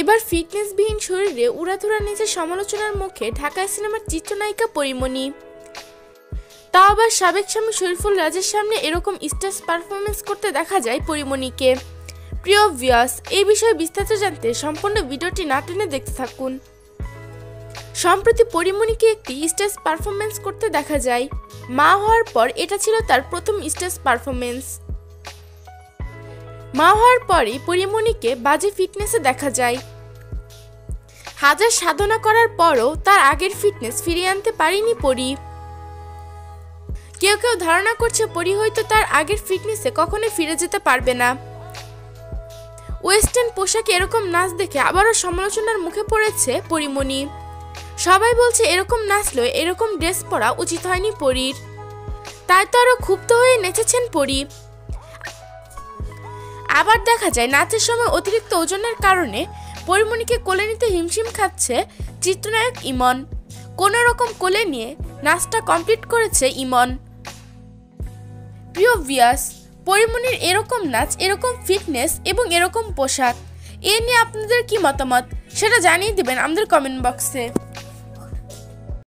এবার ফিটনেসবিহীন শরীরে উড়াধুরা নিচে সমালোচনার মুখে ঢাকায় সিনেমার চিত্রনায়িকা পরীমণি। তাও আবার সাবেক স্বামী শরীফুল রাজের সামনে এরকম স্টেজ পারফরমেন্স করতে দেখা যায় পরীমণিকে। প্রিয় ভিউয়ার্স, এই বিষয়ে বিস্তারিত জানতে সম্পূর্ণ ভিডিওটি না টেনে দেখতে থাকুন। সম্প্রতি পরীমণিকে একটি স্টেজ পারফরমেন্স করতে দেখা যায়। মা হওয়ার পর এটা ছিল তার প্রথম স্টেজ পারফরমেন্স। মা হওয়ার পরই পরীমণিকে বাজে ফিটনেসে দেখা যায়। হাজার সাধনা করার পরও তার আগের ফিটনেস ফিরিয়ে আনতে পারেনি পরী। কেউ কেউ ধারণা করছে পরী হয়তো তার আগের ফিটনেসে কখনোই ফিরে যেতে পারবে না। ওয়েস্টার্ন পোশাকে এরকম নাচ দেখে আবারও সমালোচনার মুখে পড়েছে পরীমণি। সবাই বলছে এরকম নাচলেও এরকম ড্রেস পরা উচিত হয়নি পরীর। তাই তো আরো ক্ষুব্ধ হয়ে নেচেছেন পরী। আবার দেখা যায় নাচের সময় অতিরিক্ত ওজনের কারণে পরীমণিকে কোলে নিতে হিমশিম খাচ্ছে চিত্রনায়ক ইমন। কোনো রকম কোলে নিয়ে নাচটা কমপ্লিট করেছে ইমন। প্রিয় ভিউয়ার্স, পরীমণির এরকম নাচ, এরকম ফিটনেস এবং এরকম পোশাক, এ নিয়ে আপনাদের কি মতামত সেটা জানিয়ে দিবেন আমাদের কমেন্ট বক্সে।